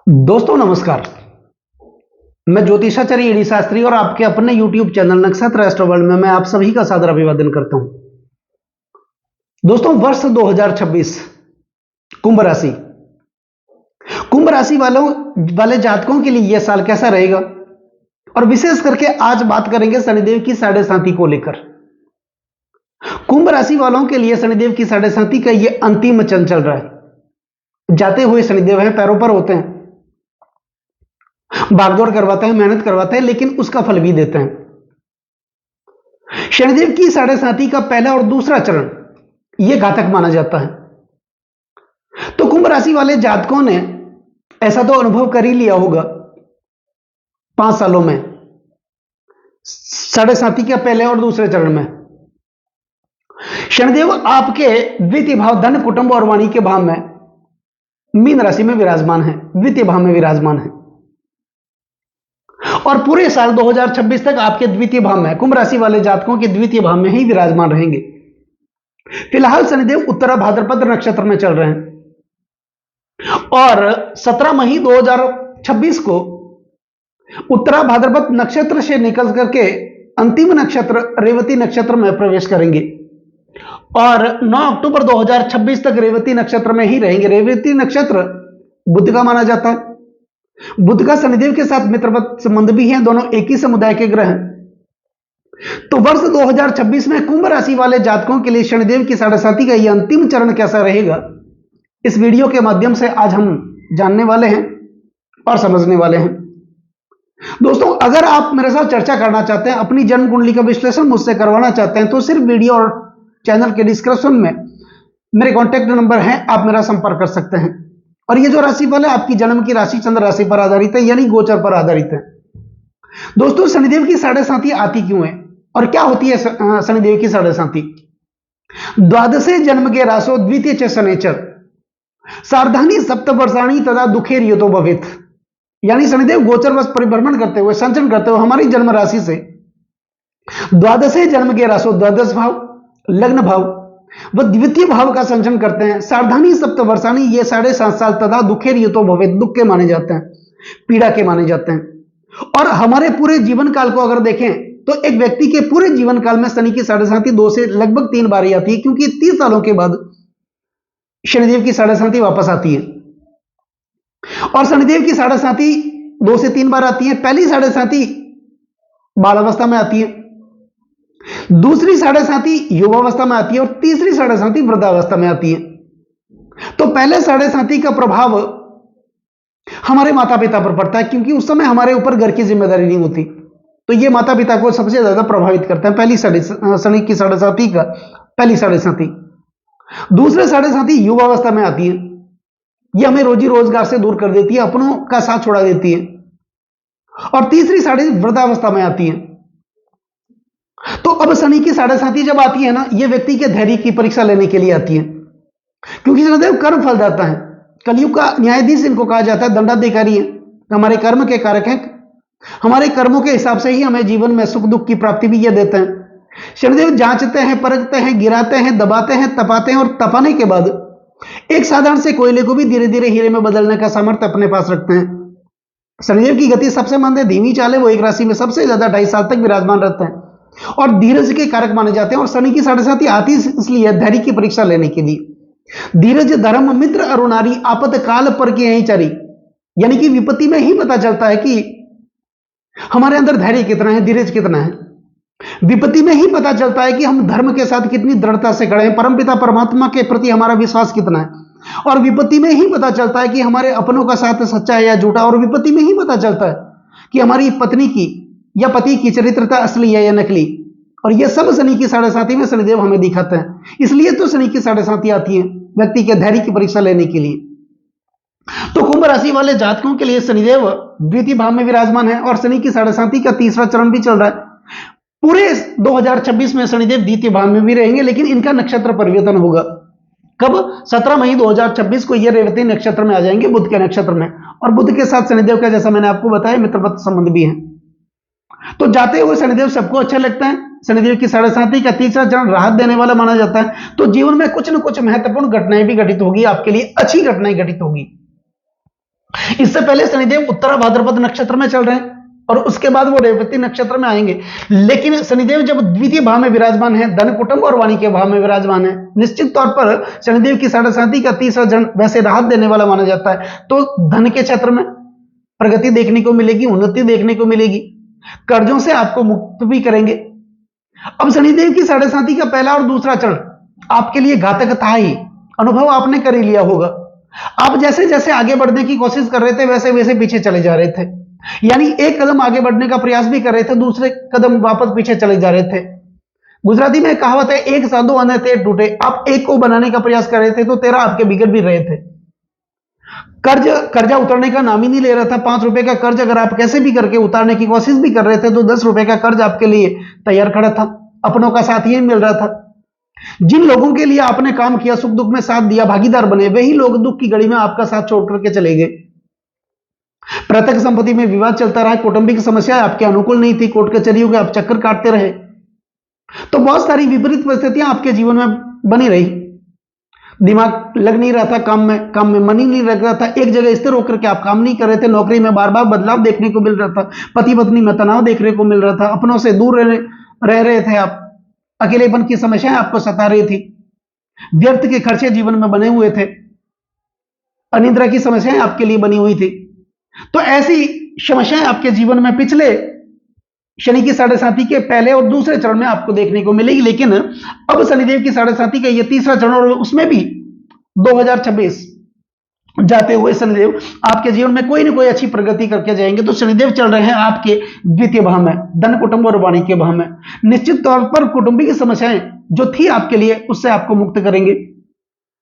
दोस्तों नमस्कार। मैं ज्योतिषाचार्य ईडी शास्त्री और आपके अपने YouTube चैनल नक्षत्र एस्ट्रो वर्ल्ड में मैं आप सभी का सादर अभिवादन करता हूं। दोस्तों वर्ष 2026 कुंभ राशि वाले जातकों के लिए यह साल कैसा रहेगा, और विशेष करके आज बात करेंगे शनिदेव की साढ़े साती को लेकर। कुंभ राशि वालों के लिए शनिदेव की साढ़े साती का यह अंतिम चरण चल रहा है। जाते हुए शनिदेव हैं, पैरों पर होते हैं, भागदौड़ करवाते हैं, मेहनत करवाते हैं, लेकिन उसका फल भी देते हैं। शनिदेव की साढ़े साती का पहला और दूसरा चरण यह घातक माना जाता है। तो कुंभ राशि वाले जातकों ने ऐसा तो अनुभव कर ही लिया होगा 5 सालों में, साढ़े साती के पहले और दूसरे चरण में शनिदेव आपके द्वितीय भाव धन कुटुंब और वाणी के भाव में मीन राशि में विराजमान है, द्वितीय भाव में विराजमान है, और पूरे साल 2026 तक आपके द्वितीय भाव में कुंभ राशि वाले जातकों के द्वितीय भाव में ही विराजमान रहेंगे। फिलहाल शनिदेव उत्तरा भाद्रपद नक्षत्र में चल रहे हैं और 17 मई 2026 को उत्तरा भाद्रपद नक्षत्र से निकल करके अंतिम नक्षत्र रेवती नक्षत्र में प्रवेश करेंगे और 9 अक्टूबर 2026 तक रेवती नक्षत्र में ही रहेंगे। रेवती नक्षत्र बुध का माना जाता है। बुध का शनिदेव के साथ मित्रवत संबंध भी है, दोनों एक ही समुदाय के ग्रह हैं। तो वर्ष 2026 में कुंभ राशि वाले जातकों के लिए शनिदेव की साढ़े साती का यह अंतिम चरण कैसा रहेगा, इस वीडियो के माध्यम से आज हम जानने वाले हैं और समझने वाले हैं। दोस्तों अगर आप मेरे साथ चर्चा करना चाहते हैं, अपनी जन्म कुंडली का विश्लेषण मुझसे करवाना चाहते हैं, तो सिर्फ वीडियो और चैनल के डिस्क्रिप्शन में मेरे कॉन्टैक्ट नंबर है, आप मेरा संपर्क कर सकते हैं। और ये जो राशिफल है आपकी जन्म की राशि चंद्र राशि पर आधारित है, यानी गोचर पर आधारित है। दोस्तों शनिदेव की साढ़े साती आती क्यों है और क्या होती है शनिदेव की साढ़े साती? द्वादशे जन्म के राशो द्वितीय च शनिचर सार्धानी सप्तवर्षाणी तथा दुखे रियतो भवेत, यानी शनिदेव गोचरवश परिभ्रमण करते हुए संचरण करते हुए हमारी जन्म राशि से द्वादशे जन्म के राशो द्वादश भाव लग्न भाव वह द्वितीय भाव का संचरण करते हैं। सार्धानी सप्तवर्षाणी ये 7.5 साल तथा दुखे रियतो भवेत, दुख के माने जाते हैं, पीड़ा के माने जाते हैं। और हमारे पूरे जीवन काल को अगर देखें तो एक व्यक्ति के पूरे जीवन काल में शनि की साढ़े साती 2 से लगभग 3 बार आती है, क्योंकि 30 सालों के बाद शनिदेव की साढ़े साती वापस आती है। और शनिदेव की साढ़े साती 2 से 3 बार आती है। पहली साढ़े साती बालावस्था में आती है, दूसरी साढ़े साती युवावस्था में आती है और तीसरी साढ़े साती वृद्धावस्था में आती है। तो पहले साढ़े साती का प्रभाव हमारे माता पिता पर पड़ता है, क्योंकि उस समय हमारे ऊपर घर की जिम्मेदारी नहीं होती, तो ये माता पिता को सबसे ज्यादा प्रभावित करता है। पहली शनि की साढ़े साती का पहली साढ़े साती। दूसरे साढ़े साती युवावस्था में आती है, ये हमें रोजी रोजगार से दूर कर देती है, अपनों का साथ छोड़ा देती है। और तीसरी साढ़े वृद्धावस्था में आती है। तो अब शनि की साढ़े साती जब आती है ना, ये व्यक्ति के धैर्य की परीक्षा लेने के लिए आती है, क्योंकि शनिदेव कर्म फल दाता है, कलयुग का न्यायाधीश इनको कहा जाता है, दंडाधिकारी है, हमारे कर्म के कारक हैं। हमारे कर्मों के हिसाब से ही हमें जीवन में सुख दुख की प्राप्ति भी ये देते हैं। शनिदेव जांचते हैं, परखते हैं, गिराते हैं, दबाते हैं, तपाते हैं और तपाने के बाद एक साधारण से कोयले को भी धीरे धीरे हीरे में बदलने का सामर्थ्य अपने पास रखते हैं। शनिदेव की गति सबसे मंद है, धीमी चाल है, वो एक राशि में सबसे ज्यादा 2.5 साल तक विराजमान रहते हैं और धीरज के कारक माने जाते हैं। और शनि की साढ़े साती आती इसलिए धैर्य की परीक्षा लेने के लिए। धीरज धर्म मित्र अरुणारी आपत काल पर की यही चरी, यानी कि विपत्ति में ही पता चलता है कि हमारे अंदर धैर्य कितना है, धीरज कितना है। विपत्ति में ही पता चलता है कि हम धर्म के साथ कितनी दृढ़ता से खड़े हैं, परमपिता परमात्मा के प्रति हमारा विश्वास कितना है। और विपत्ति में ही पता चलता है कि हमारे अपनों का साथ सच्चा है या झूठा। और विपत्ति में ही पता चलता है कि हमारी पत्नी की या पति की चरित्रता असली है या नकली। और यह सब शनि की साढ़े साती में शनिदेव हमें दिखाते हैं। इसलिए तो शनि की साढ़े साती आती है व्यक्ति के धैर्य की परीक्षा लेने के लिए। तो कुंभ राशि वाले जातकों के लिए शनिदेव द्वितीय भाव में विराजमान है और शनि की साढ़े साती का तीसरा चरण भी चल रहा है। पूरे 2026 में शनिदेव द्वितीय भाव में भी रहेंगे, लेकिन इनका नक्षत्र परिवर्तन होगा। कब? 17 मई 2026 को ये रेवती नक्षत्र में आ जाएंगे, बुध के नक्षत्र में। और बुध के साथ शनिदेव का, जैसा मैंने आपको बताया, मित्रवत संबंध भी है। तो जाते हुए शनिदेव सबको अच्छे लगते हैं। शनिदेव की साढ़े साती का तीसरा चरण राहत देने वाला माना जाता है। तो जीवन में कुछ न कुछ महत्वपूर्ण घटनाएं भी घटित होगी, आपके लिए अच्छी घटनाएं घटित होगी। इससे पहले शनिदेव उत्तरा भाद्रपद नक्षत्र में चल रहे हैं और उसके बाद वो रेवती नक्षत्र में आएंगे। लेकिन शनिदेव जब द्वितीय भाव में विराजमान है, धन कुटुंब और वाणी के भाव में विराजमान है, निश्चित तौर पर शनिदेव की साढ़े साथी का तीसरा जन्म वैसे राहत देने वाला माना जाता है। तो धन के क्षेत्र में प्रगति देखने को मिलेगी, उन्नति देखने को मिलेगी, कर्जों से आपको मुक्त भी करेंगे। अब शनिदेव की साढ़े साथी का पहला और दूसरा चरण आपके लिए घातक था ही, अनुभव आपने कर ही लिया होगा। आप जैसे जैसे आगे बढ़ने की कोशिश कर रहे थे वैसे वैसे पीछे चले जा रहे थे, यानी एक कदम आगे बढ़ने का प्रयास भी कर रहे थे, दूसरे कदम वापस पीछे चले जा रहे थे। गुजराती में कहावत है, एक साधु अने तेर टूटे। आप एक को बनाने का प्रयास कर रहे थे तो 13 आपके बिगड़ भी रहे थे। कर्जा उतरने का नाम ही नहीं ले रहा था। 5 रुपए का कर्ज अगर आप कैसे भी करके उतारने की कोशिश भी कर रहे थे तो 10 रुपए का कर्ज आपके लिए तैयार खड़ा था। अपनों का साथ ही मिल रहा था। जिन लोगों के लिए आपने काम किया, सुख दुख में साथ दिया, भागीदार बने, वही लोग दुख की घड़ी में आपका साथ छोड़ करके चले गए। प्रत्यक्ष संपत्ति में विवाद चलता रहा, कौटुंबिक समस्याएं आपके अनुकूल नहीं थी, कोर्ट कचहरियों के आप चक्कर काटते रहे, तो बहुत सारी विपरीत परिस्थितियां आपके जीवन में बनी रही। दिमाग लग नहीं रहा था काम में मन ही नहीं लग रहा था, एक जगह स्थिर होकर के आप काम नहीं कर रहे थे, नौकरी में बार बार बदलाव देखने को मिल रहा था, पति पत्नी में तनाव देखने को मिल रहा था, अपनों से दूर रह रहे थे आप, अकेलेपन की समस्याएं आपको सता रही थी, व्यर्थ के खर्चे जीवन में बने हुए थे, अनिद्रा की समस्याएं आपके लिए बनी हुई थी। तो ऐसी समस्याएं आपके जीवन में पिछले शनि की साढ़े साथी के पहले और दूसरे चरण में आपको देखने को मिलेगी। लेकिन अब शनिदेव की साढ़े साथी का ये तीसरा चरण और उसमें भी 2026 जाते हुए शनिदेव आपके जीवन में कोई ना कोई अच्छी प्रगति करके जाएंगे। तो शनिदेव चल रहे हैं आपके द्वितीय भाव में, धन कुटुंब और वाणी के भाव में। निश्चित तौर पर कौटुंबिक समस्याएं जो थी आपके लिए उससे आपको मुक्त करेंगे।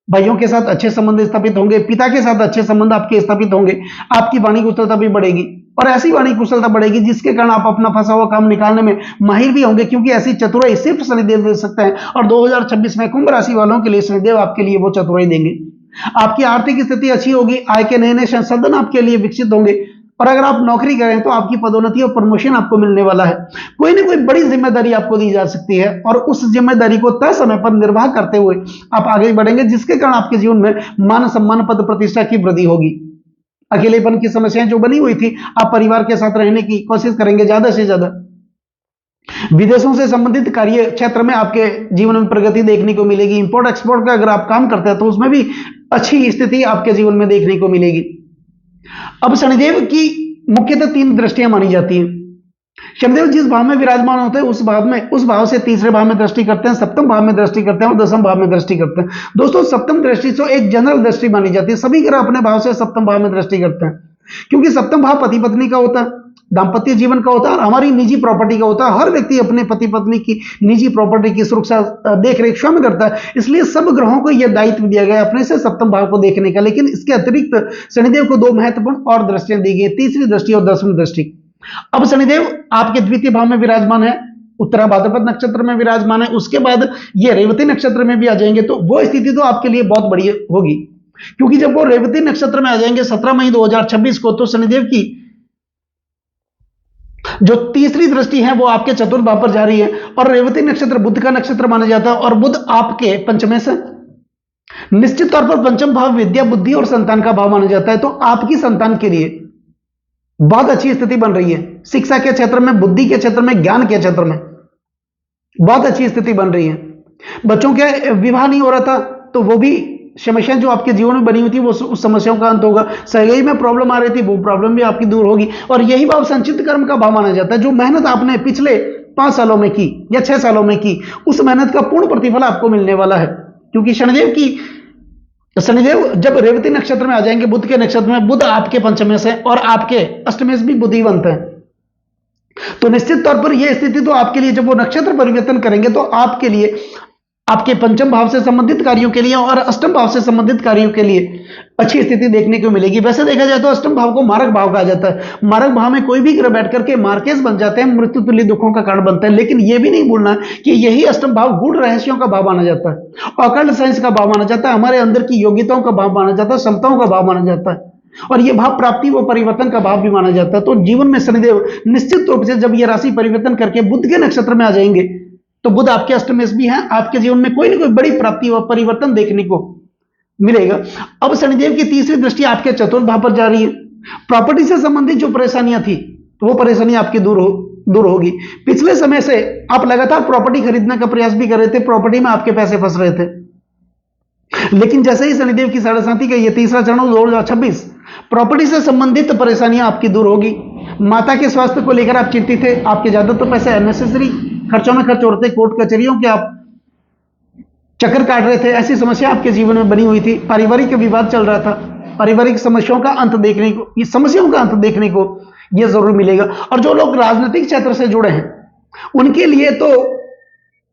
भाइयों के साथ अच्छे संबंध स्थापित होंगे, पिता के साथ अच्छे संबंध आपके स्थापित होंगे, आपकी वाणी कुशलता भी बढ़ेगी और ऐसी वाणी कुशलता बढ़ेगी जिसके कारण आप अपना फंसा हुआ काम निकालने में माहिर भी होंगे, क्योंकि ऐसी चतुराई सिर्फ शनिदेव दे सकते हैं। और 2026 में कुंभ राशि वालों के लिए शनिदेव आपके लिए वो चतुराई देंगे। आपकी आर्थिक स्थिति अच्छी होगी, आय के नए नए संसाधन आपके लिए विकसित होंगे और अगर आप नौकरी करें तो आपकी पदोन्नति और प्रमोशन आपको मिलने वाला है। कोई ना कोई बड़ी जिम्मेदारी आपको दी जा सकती है और उस जिम्मेदारी को तय समय पर निर्वाह करते हुए आप आगे बढ़ेंगे, जिसके कारण आपके जीवन में मान सम्मान पद प्रतिष्ठा की वृद्धि होगी। अकेलेपन की समस्याएं जो बनी हुई थी, आप परिवार के साथ रहने की कोशिश करेंगे ज्यादा से ज्यादा। विदेशों से संबंधित कार्य क्षेत्र में आपके जीवन में प्रगति देखने को मिलेगी। इंपोर्ट एक्सपोर्ट का अगर आप काम करते हैं तो उसमें भी अच्छी स्थिति आपके जीवन में देखने को मिलेगी। अब शनिदेव की मुख्यतः 3 दृष्टियां मानी जाती हैं। शनिदेव जिस भाव में विराजमान होते हैं उस भाव से तीसरे भाव में दृष्टि करते हैं, सप्तम भाव में दृष्टि करते हैं और दसम भाव में दृष्टि करते हैं। दोस्तों, सप्तम दृष्टि तो एक जनरल दृष्टि मानी जाती है। सभी ग्रह अपने भाव से सप्तम भाव में दृष्टि करते हैं, क्योंकि सप्तम भाव पति पत्नी का होता है, दाम्पत्य जीवन का होता है और हमारी निजी प्रॉपर्टी का होता है। हर व्यक्ति अपने पति पत्नी की निजी प्रॉपर्टी की सुरक्षा देख रेख स्वयं करता है, इसलिए सब ग्रहों को यह दायित्व दिया गया अपने से सप्तम भाव को देखने का। लेकिन इसके अतिरिक्त शनिदेव को 2 महत्वपूर्ण और दृष्टियां दी गई, तीसरी दृष्टि और 10वीं दृष्टि। अब शनिदेव आपके द्वितीय भाव में विराजमान है, उत्तरा भाद्रपद नक्षत्र में विराजमान है, उसके बाद ये रेवती नक्षत्र में भी आ जाएंगे, तो वो स्थिति तो आपके लिए बहुत बढ़िया होगी, क्योंकि जब वो रेवती नक्षत्र में आ जाएंगे 17 मई 2026 को, तो शनिदेव की जो तीसरी दृष्टि है वो आपके चतुर्थ भाव पर जा रही है और रेवती नक्षत्र बुध का नक्षत्र माना जाता है और बुध आपके पंचमे से, निश्चित तौर पर पंचम भाव विद्या बुद्धि और संतान का भाव माना जाता है। तो आपकी संतान के लिए बहुत अच्छी स्थिति बन रही है। शिक्षा के क्षेत्र में, बुद्धि के क्षेत्र में, ज्ञान के क्षेत्र में बहुत अच्छी स्थिति बन रही है। बच्चों के विवाह नहीं हो रहा था तो वो भी समस्याएं जो आपके जीवन में बनी हुई थी वो उस समस्याओं का अंत होगा। सहयोगी में प्रॉब्लम आ रही थी, वो प्रॉब्लम भी आपकी दूर होगी। और यही भाव संचित कर्म का भाव माना जाता है। जो मेहनत आपने पिछले 5 सालों में की या 6 सालों में की, उस मेहनत का पूर्ण प्रतिफल आपको मिलने वाला है, क्योंकि शनिदेव जब रेवती नक्षत्र में आ जाएंगे, बुध के नक्षत्र में, बुध आपके पंचमे से और आपके अष्टमे से भी बुद्धिवंत है, तो निश्चित तौर पर यह स्थिति तो आपके लिए, जब वो नक्षत्र परिवर्तन करेंगे तो आपके लिए, आपके पंचम भाव से संबंधित कार्यों के लिए और अष्टम भाव से संबंधित कार्यों के लिए अच्छी स्थिति देखने को मिलेगी। वैसे देखा जाए तो अष्टम भाव को मारक भाव कहा जाता है। मारक भाव में कोई भी ग्रह बैठ करके मार्केस बन जाते हैं, मृत्यु तुल्य दुखों का कारण बनता है। लेकिन यह भी नहीं भूलना कि यही अष्टम भाव गूढ़ रहस्यों का भाव माना जाता है, ऑकल्ट साइंस का भाव माना जाता है, हमारे अंदर की योग्यताओं का भाव माना जाता है, क्षमताओं का भाव माना जाता है, और यह भाव प्राप्ति व परिवर्तन का भाव भी माना जाता है। तो जीवन में शनिदेव निश्चित रूप से जब यह राशि परिवर्तन करके बुध के नक्षत्र में आ जाएंगे, तो बुध आपके अष्टमे भी हैं, आपके जीवन में कोई ना कोई बड़ी प्राप्ति व परिवर्तन देखने को मिलेगा। अब शनिदेव की तीसरी दृष्टि आपके चतुर्थ भाव पर जा रही है। प्रॉपर्टी से संबंधित जो परेशानियां थी तो वो परेशानी आपकी दूर होगी। पिछले समय से आप लगातार प्रॉपर्टी खरीदने का प्रयास भी कर रहे थे, प्रॉपर्टी में आपके पैसे फंस रहे थे, लेकिन जैसे ही शनिदेव की साढ़े साथी का ये तीसरा चरण 2026, प्रॉपर्टी से संबंधित परेशानियां आपकी दूर होगी। माता के स्वास्थ्य को लेकर आप चिंतित थे, आपके ज्यादातर पैसे अननेसेसरी खर्चों में खर्च हो रहे थे, कोर्ट कचहरियों के आप चक्कर काट रहे थे, ऐसी समस्या आपके जीवन में बनी हुई थी। पारिवारिक विवाद चल रहा था, पारिवारिक समस्याओं का अंत देखने को, ये समस्याओं का अंत देखने को ये जरूर मिलेगा। और जो लोग राजनीतिक क्षेत्र से जुड़े हैं उनके लिए तो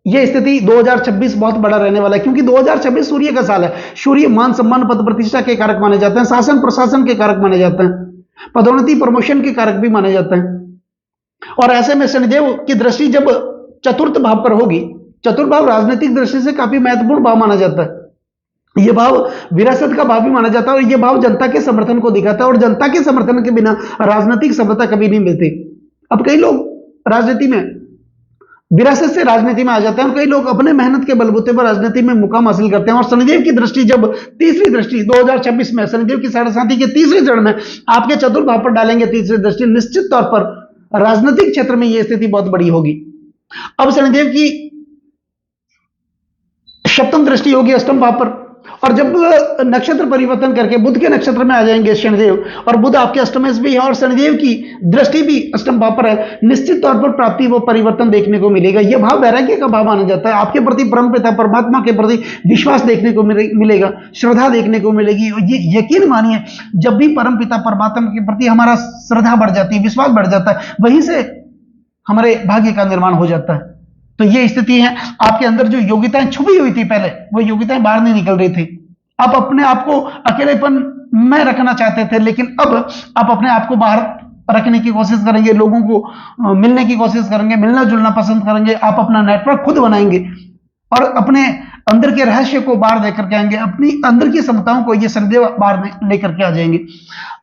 यह स्थिति 2026 बहुत बड़ा रहने वाला है, क्योंकि 2026 सूर्य का साल है। सूर्य मान सम्मान पद प्रतिष्ठा के कारक माने जाते हैं, शासन प्रशासन के कारक माने जाते हैं, पदोन्नति प्रमोशन के कारक भी माने जाते हैं। और ऐसे में शनिदेव की दृष्टि जब चतुर्थ भाव पर होगी, चतुर्थ भाव राजनीतिक दृष्टि से काफी महत्वपूर्ण भाव माना जाता है। यह भाव विरासत का भाव भी माना जाता है और यह भाव जनता के समर्थन को दिखाता है, और जनता के समर्थन के बिना राजनीतिक सफलता कभी नहीं मिलती। अब कई लोग राजनीति में विरासत से राजनीति में आ जाते हैं और कई लोग अपने मेहनत के बलबूते पर राजनीति में मुकाम हासिल करते हैं। और शनिदेव की दृष्टि जब तीसरी दृष्टि 2026 में शनिदेव की साढ़े साथी के तीसरे चरण में आपके चतुर्थ भाव पर डालेंगे तीसरी दृष्टि, निश्चित तौर पर राजनीतिक क्षेत्र में यह स्थिति बहुत बड़ी होगी। अब शनिदेव की सप्तम दृष्टि होगी अष्टम भाव पर, और जब नक्षत्र परिवर्तन करके बुध के नक्षत्र में आ जाएंगे शनिदेव, और बुध आपके अष्टम में भी है और शनिदेव की दृष्टि भी अष्टम भाव पर है, निश्चित तौर पर प्राप्ति व परिवर्तन देखने को मिलेगा। यह भाव वैराग्य का भाव माना जाता है। आपके प्रति परमपिता परमात्मा के प्रति विश्वास देखने को मिलेगा, श्रद्धा देखने को मिलेगी। ये यकीन मानिए, जब भी परमपिता परमात्मा के प्रति हमारा श्रद्धा बढ़ जाती है, विश्वास बढ़ जाता है, वहीं से हमारे भाग्य का निर्माण हो जाता है। तो ये स्थिति है, आपके अंदर जो योग्यताएं छुपी हुई थी पहले, वो योग्यताएं बाहर नहीं निकल रही थी। आप अपने आप को अकेलेपन में रखना चाहते थे, लेकिन अब आप अपने आप को बाहर रखने की कोशिश करेंगे, लोगों को मिलने की कोशिश करेंगे, मिलना जुलना पसंद करेंगे, आप अपना नेटवर्क खुद बनाएंगे और अपने अंदर के रहस्य को बाहर लेकर के आएंगे, अपनी अंदर की क्षमताओं को ये शनिदेव बाहर लेकर के आ जाएंगे।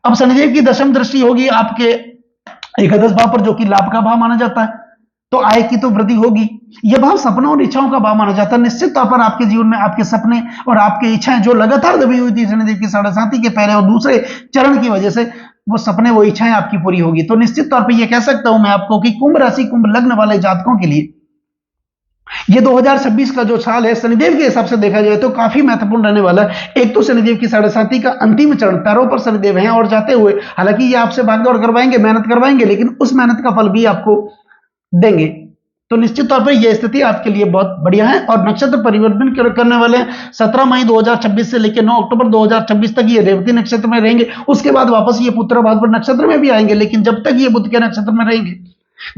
अब शनिदेव की दशम दृष्टि होगी आपके एकादश भाव पर, जो कि लाभ का भाव माना जाता है, तो आय की तो वृद्धि होगी। यह भाव सपनों और इच्छाओं का भाव माना जाता है। निश्चित तौर पर आपके जीवन में आपके सपने और आपकी इच्छाएं जो लगातार दबी हुई थी शनिदेव की साढ़े साथी के पहले और दूसरे चरण की वजह से, वो सपने वो इच्छाएं आपकी पूरी होगी। तो निश्चित तौर पर यह कह सकता हूं मैं आपको कि कुंभ राशि कुंभ लग्न वाले जातकों के लिए ये 2026 का जो साल है शनिदेव के हिसाब से देखा जाए तो काफी महत्वपूर्ण रहने वाला है। एक तो शनिदेव की साढ़े साथी का अंतिम चरण, पैरों पर शनिदेव हैं और जाते हुए, हालांकि ये आपसे भागदौड़ करवाएंगे, मेहनत करवाएंगे, लेकिन उस मेहनत का फल भी आपको देंगे। तो निश्चित तौर पर यह स्थिति आपके लिए बहुत बढ़िया है। और नक्षत्र परिवर्तन करने वाले 17 मई 2026 से लेकर 9 अक्टूबर 2026 तक ये रेवती नक्षत्र में रहेंगे। उसके बाद वापस ये पुत्र भाद्र नक्षत्र में भी आएंगे, लेकिन जब तक ये बुध के नक्षत्र में रहेंगे,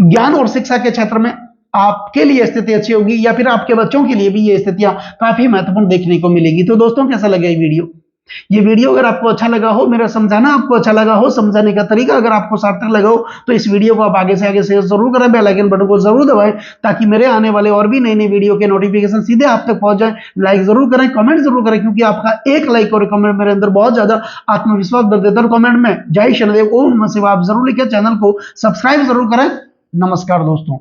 ज्ञान और शिक्षा के क्षेत्र में आपके लिए स्थिति अच्छी होगी, या फिर आपके बच्चों के लिए भी ये स्थितियां काफी महत्वपूर्ण देखने को मिलेगी। तो दोस्तों, कैसा लगा ये वीडियो अगर आपको अच्छा लगा हो, मेरा समझाना आपको अच्छा लगा हो, समझाने का तरीका अगर आपको सार्थक लगा हो, तो इस वीडियो को आप आगे से आगे शेयर जरूर करें, बेल आइकन बटन को जरूर दबाएं, ताकि मेरे आने वाले और भी नई नई वीडियो के नोटिफिकेशन सीधे आप तक पहुंच जाए। लाइक जरूर करें, कमेंट जरूर करें, क्योंकि आपका एक लाइक और कमेंट मेरे अंदर बहुत ज्यादा आत्मविश्वास भर देता है। कमेंट में जय शनिदेव, ओम नमः शिवाय आप जरूर लिखें, चैनल को सब्सक्राइब जरूर करें। नमस्कार दोस्तों।